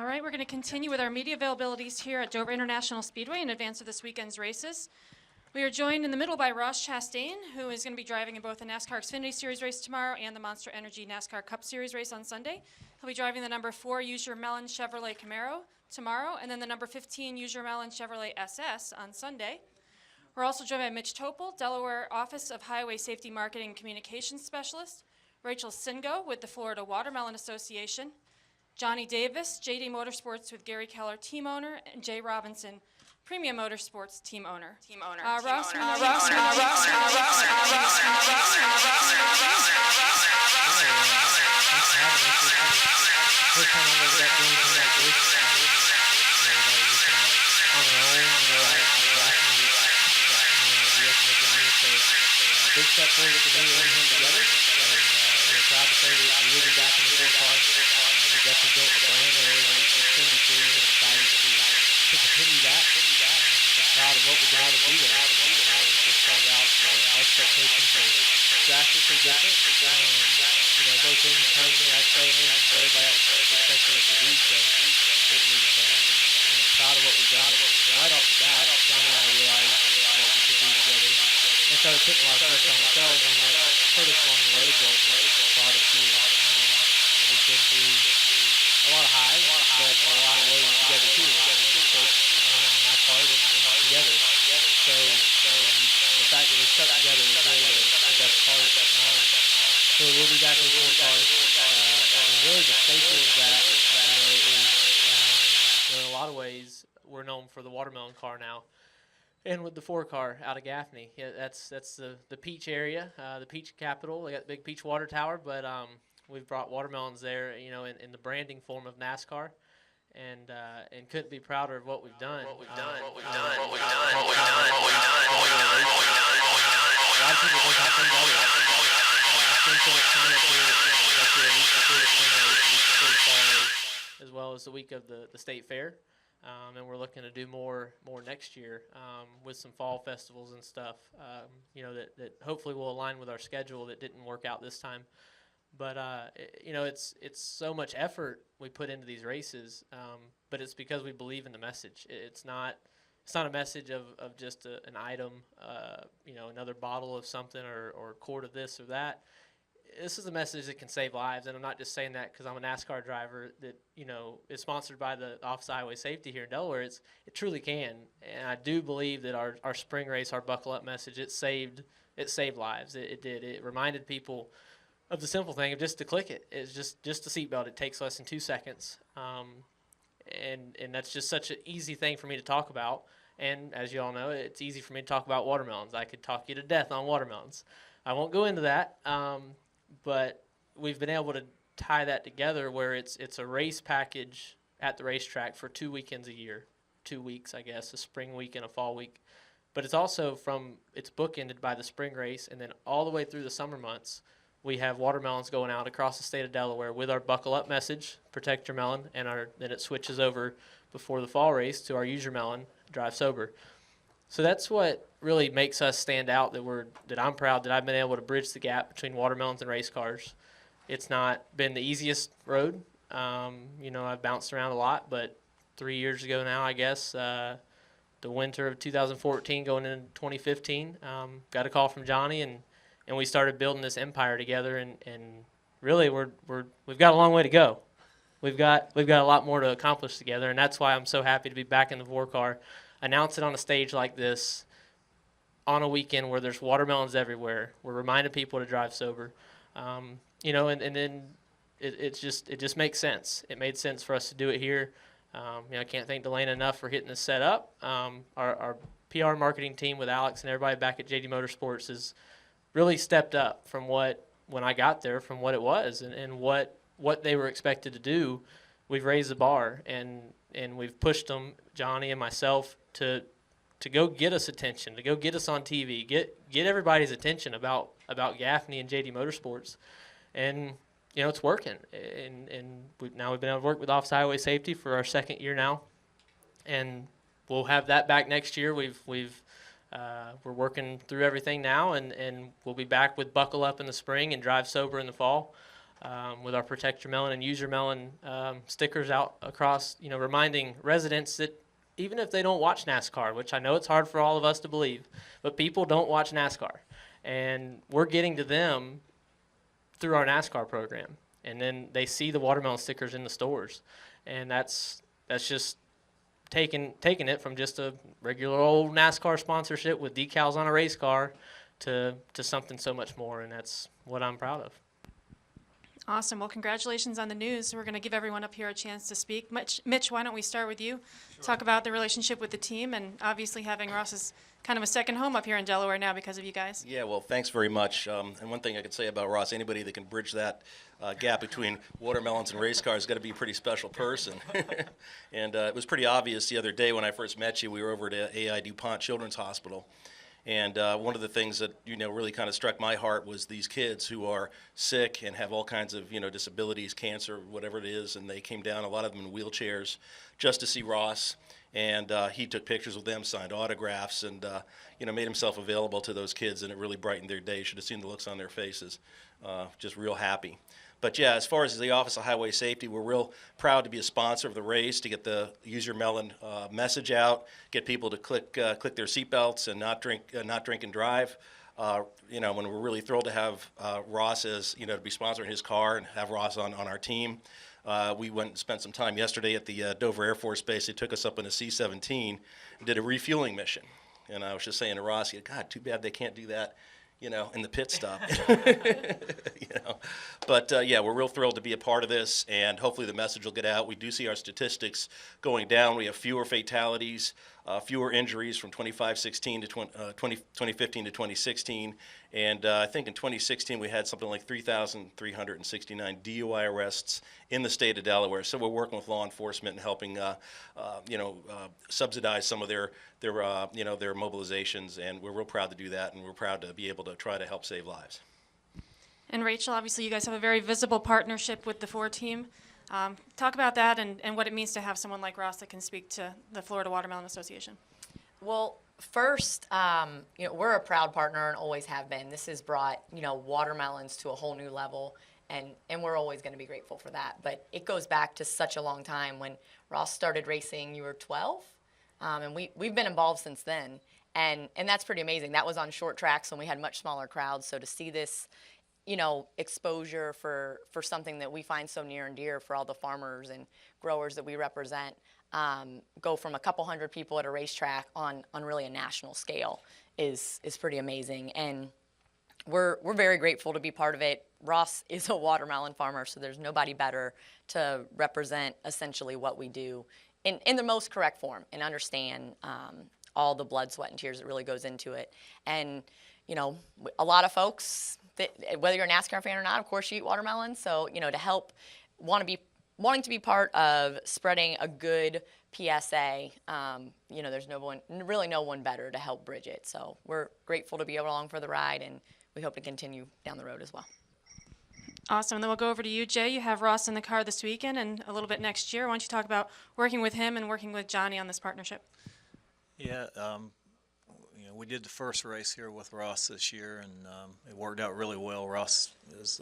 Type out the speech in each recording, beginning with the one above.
All right, we're going to continue with our media availabilities here at Dover International Speedway in advance of this weekend's races. We are joined in the middle by Ross Chastain, who is going to be driving in both the NASCAR Xfinity Series race tomorrow and the Monster Energy NASCAR Cup Series race on Sunday. He'll be driving the number 4 Use Your Melon Chevrolet Camaro tomorrow, and then the number 15 Use Your Melon Chevrolet SS on Sunday. We're also joined by Mitch Topal, Delaware Office of Highway Safety Marketing and Communications Specialist, Rachel Syngo with the Florida Watermelon Association, Johnny Davis, JD Motorsports with Gary Keller, team owner, and Jay Robinson, Premium Motorsports team owner. Ross. Big step forward for me and him together. And we're proud to say that we will be back in the full car. We definitely built a brand there in Xfinity Series and excited to continue that. I'm proud of what we've been able to do there. It started out, our expectations were drastically different. Both internally, I'd say, and what everybody else expected us to do. So it was proud of what we've done. Right off the bat, Johnny and I realized what we could do together. And started putting a lot of pressure on ourselves, and that hurt us along the way, but brought us here. We've been through a lot of highs, but a lot of lows together too. On my part and together. So the fact that we stuck together is really the best part. So we'll be back in the full car. And really the staple of that is in a lot of ways we're known for the watermelon car now. And with the 4-car out of Gaffney, that's the peach area, the peach capital. They got the big peach water tower, but we've brought watermelons there, in the branding form of NASCAR, and couldn't be prouder of what we've done. A lot of people think I'm from Delaware. I spent so much time up here, got here a week before the spring race, a week before the fall race, as well as the week of the state fair. And we're looking to do more next year with some fall festivals and stuff, that hopefully will align with our schedule that didn't work out this time. But, it's so much effort we put into these races, but it's because we believe in the message. It's not a message of just an item, another bottle of something or quart of this or that. This is a message that can save lives, and I'm not just saying that because I'm a NASCAR driver that, is sponsored by the Office of Highway Safety here in Delaware. It truly can, and I do believe that our spring race, our buckle up message, it saved lives. It did. It reminded people of the simple thing of just to click it. It's just a seatbelt. It takes less than 2 seconds, and that's just such an easy thing for me to talk about. And as you all know, it's easy for me to talk about watermelons. I could talk you to death on watermelons. I won't go into that. But we've been able to tie that together where it's a race package at the racetrack for 2 weekends a year, 2 weeks, I guess, a spring week and a fall week. But it's also it's bookended by the spring race, and then all the way through the summer months, we have watermelons going out across the state of Delaware with our buckle up message, protect your melon, and then it switches over before the fall race to our use your melon, drive sober. So that's what really makes us stand out, that I'm proud that I've been able to bridge the gap between watermelons and race cars. It's not been the easiest road. I've bounced around a lot, but 3 years ago now, I guess, the winter of 2014 going into 2015, got a call from Johnny, and we started building this empire together, and really we've got a long way to go. We've got a lot more to accomplish together, and that's why I'm so happy to be back in the 4-car. Announce it on a stage like this on a weekend where there's watermelons everywhere. We're reminding people to drive sober, and then it just makes sense. It made sense for us to do it here. I can't thank Delana enough for getting this set up. Our PR marketing team with Alex and everybody back at JD Motorsports has really stepped up from when I got there, from what it was and what they were expected to do. We've raised the bar and we've pushed them, Johnny and myself, to go get us attention, to go get us on TV, get everybody's attention about Gaffney and JD Motorsports, and it's working. And now we've been able to work with Office of Highway Safety for our 2nd year now, and we'll have that back next year. We're working through everything now, and we'll be back with Buckle Up in the spring and Drive Sober in the fall. with our Protect Your Melon and Use Your Melon stickers out across, reminding residents that even if they don't watch NASCAR, which I know it's hard for all of us to believe, but people don't watch NASCAR. And we're getting to them through our NASCAR program. And then they see the watermelon stickers in the stores. And that's just taking it from just a regular old NASCAR sponsorship with decals on a race car to something so much more. And that's what I'm proud of. Awesome. Well, congratulations on the news. We're going to give everyone up here a chance to speak. Mitch, why don't we start with you? Sure. Talk about the relationship with the team, and obviously having Ross is kind of a second home up here in Delaware now because of you guys. Yeah, well, thanks very much. And one thing I could say about Ross, anybody that can bridge that gap between watermelons and race cars has got to be a pretty special person. And it was pretty obvious the other day when I first met you. We were over at AI DuPont Children's Hospital. And one of the things that really kind of struck my heart was these kids who are sick and have all kinds of disabilities, cancer, whatever it is, and they came down, a lot of them in wheelchairs, just to see Ross. And he took pictures with them, signed autographs, and made himself available to those kids, and it really brightened their day. You should have seen the looks on their faces, just real happy. But yeah, as far as the Office of Highway Safety, we're real proud to be a sponsor of the race, to get the Use Your Melon message out, get people to click their seatbelts and not drink and drive. When we're really thrilled to have Ross as to be sponsoring his car and have Ross on our team. We went and spent some time yesterday at the Dover Air Force Base. They took us up in a C-17 and did a refueling mission. And I was just saying to Ross, God, too bad they can't do that, in the pit stop. But yeah, we're real thrilled to be a part of this, and hopefully the message will get out. We do see our statistics going down. We have fewer fatalities, fewer injuries from 2015 to 2016, and I think in 2016 we had something like 3,369 DUI arrests in the state of Delaware. So we're working with law enforcement and helping, subsidize some of their mobilizations, and we're real proud to do that, and we're proud to be able to try to help save lives. And Rachel, obviously you guys have a very visible partnership with the 4 team. Talk about that and what it means to have someone like Ross that can speak to the Florida Watermelon Association. Well, first, we're a proud partner and always have been. This has brought, watermelons to a whole new level, and we're always going to be grateful for that. But it goes back to such a long time. When Ross started racing, you were 12, and we've been involved since then. And that's pretty amazing. That was on short tracks when we had much smaller crowds. So to see this, exposure for something that we find so near and dear for all the farmers and growers that we represent, go from a couple hundred people at a racetrack on really a national scale is pretty amazing. And we're very grateful to be part of it. Ross is a watermelon farmer, so there's nobody better to represent essentially what we do in the most correct form and understand all the blood, sweat, and tears that really goes into it. And a lot of folks, whether you're a NASCAR fan or not, of course you eat watermelons. So, to help, wanting to be part of spreading a good PSA, there's really no one better to help bridge it. So we're grateful to be along for the ride, and we hope to continue down the road as well. Awesome. And then we'll go over to you, Jay. You have Ross in the car this weekend and a little bit next year. Why don't you talk about working with him and working with Johnny on this partnership? Yeah, we did the first race here with Ross this year, and it worked out really well. Ross is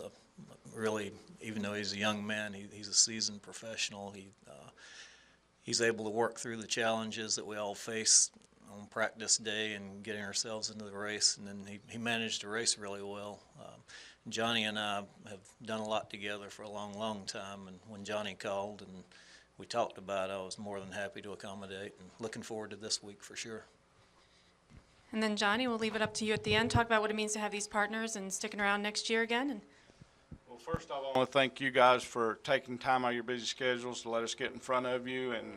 really, even though he's a young man, he's a seasoned professional. He's able to work through the challenges that we all face on practice day and getting ourselves into the race, and then he managed to race really well. Johnny and I have done a lot together for a long, long time, and when Johnny called and we talked about it, I was more than happy to accommodate, and looking forward to this week for sure. And then Johnny, we'll leave it up to you at the end. Talk about what it means to have these partners and sticking around next year again. Well, first off, I want to thank you guys for taking time out of your busy schedules to let us get in front of you and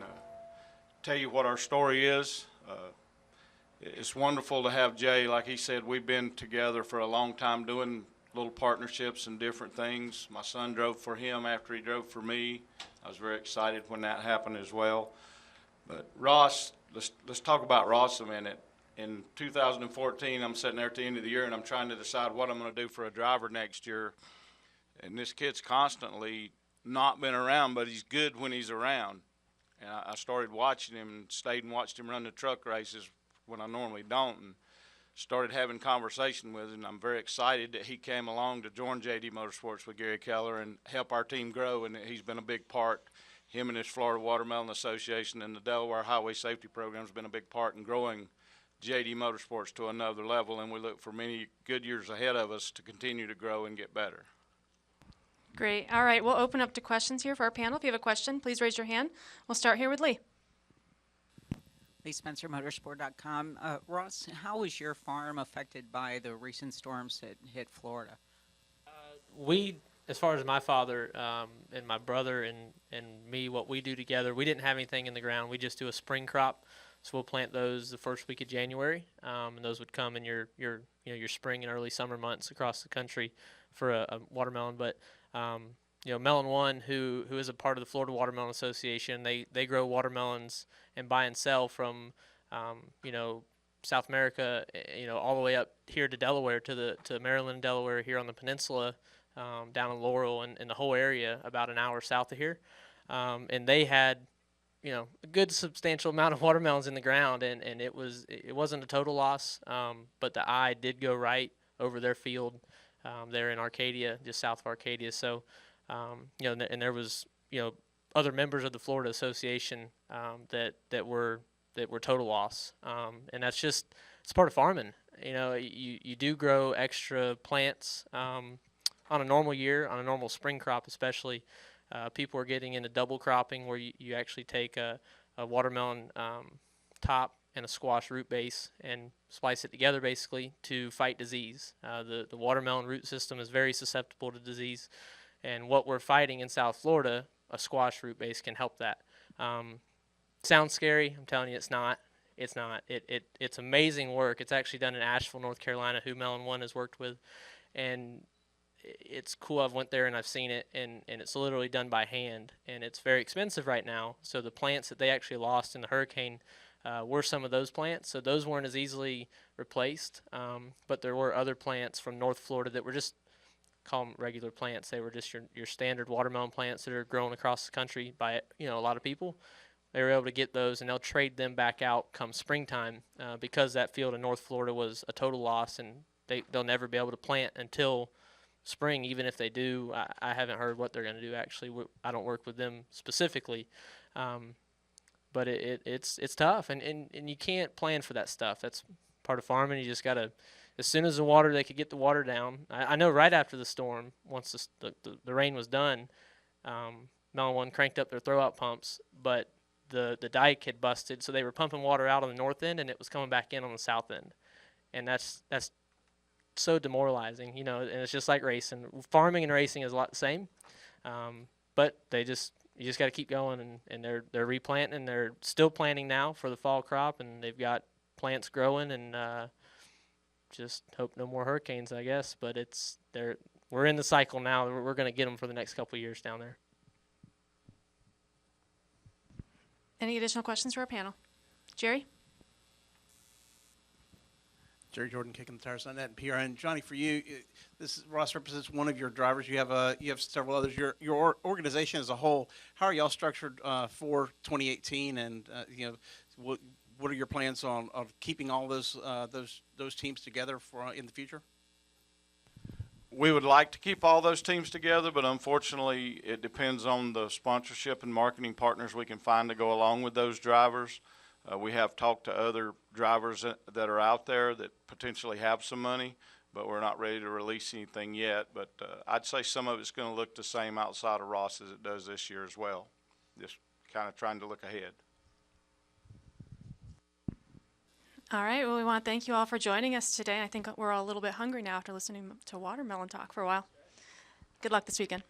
tell you what our story is. It's wonderful to have Jay. Like he said, we've been together for a long time doing little partnerships and different things. My son drove for him after he drove for me. I was very excited when that happened as well. But Ross, let's talk about Ross a minute. In 2014, I'm sitting there at the end of the year, and I'm trying to decide what I'm going to do for a driver next year. And this kid's constantly not been around, but he's good when he's around. And I started watching him and stayed and watched him run the truck races when I normally don't. And started having conversation with him. I'm very excited that he came along to join JD Motorsports with Gary Keller and help our team grow, and he's been a big part. Him and his Florida Watermelon Association and the Delaware Highway Safety Program has been a big part in growing JD Motorsports to another level, and we look for many good years ahead of us to continue to grow and get better. Great. All right, we'll open up to questions here for our panel. If you have a question, please raise your hand. We'll start here with Lee. Lee Spencer, Motorsport.com. Ross, how was your farm affected by the recent storms that hit Florida? We, as far as my father and my brother and me, what we do together, we didn't have anything in the ground. We just do a spring crop. So we'll plant those the first week of January, and those would come in your spring and early summer months across the country for a watermelon. But Melon One, who is a part of the Florida Watermelon Association, they grow watermelons and buy and sell from South America, all the way up here to Delaware, to Maryland, Delaware, here on the peninsula, down in Laurel and the whole area about an hour south of here, and they had a good substantial amount of watermelons in the ground, and it wasn't a total loss, but the eye did go right over their field there in Arcadia, just south of Arcadia. So, and there was other members of the Florida Association that were total loss, and that's just it's part of farming. You do grow extra plants on a normal year, on a normal spring crop especially. People are getting into double cropping, where you actually take a watermelon top and a squash root base and splice it together basically to fight disease. The watermelon root system is very susceptible to disease, and what we're fighting in South Florida, a squash root base can help that. Sounds scary. I'm telling you, it's not. It's not. It's amazing work. It's actually done in Asheville, North Carolina, who Melon One has worked with, and it's cool. I've went there and I've seen it, and it's literally done by hand, and it's very expensive right now. So the plants that they actually lost in the hurricane were some of those plants. So those weren't as easily replaced, but there were other plants from North Florida that were just, call them regular plants. They were just your standard watermelon plants that are grown across the country by a lot of people. They were able to get those, and they'll trade them back out come springtime, because that field in North Florida was a total loss, and they'll never be able to plant until spring. Even if they do, I haven't heard what they're going to do. Actually, I don't work with them specifically, but it's tough, and you can't plan for that stuff. That's part of farming. You just got to, as soon as they could get the water down. I know right after the storm, once the rain was done, Melon One cranked up their throw-out pumps, but the dike had busted, so they were pumping water out on the north end, and it was coming back in on the south end, and that's so demoralizing, and it's just like racing. Farming and racing is a lot the same, but you just got to keep going, and they're replanting, and they're still planting now for the fall crop, and they've got plants growing, and just hope no more hurricanes, I guess. But we're in the cycle now. We're going to get them for the next couple of years down there. Any additional questions for our panel? Jerry? Jerry Jordan, Kicking the Tires on that and PRN. Johnny, for you, Ross represents one of your drivers. You have several others. Your organization as a whole, how are y'all structured for 2018? And what are your plans on keeping all those teams together for in the future? We would like to keep all those teams together, but unfortunately, it depends on the sponsorship and marketing partners we can find to go along with those drivers. We have talked to other drivers that are out there that potentially have some money, but we're not ready to release anything yet. But I'd say some of it's going to look the same outside of Ross as it does this year as well. Just kind of trying to look ahead. All right. Well, we want to thank you all for joining us today. I think we're all a little bit hungry now after listening to Watermelon talk for a while. Good luck this weekend.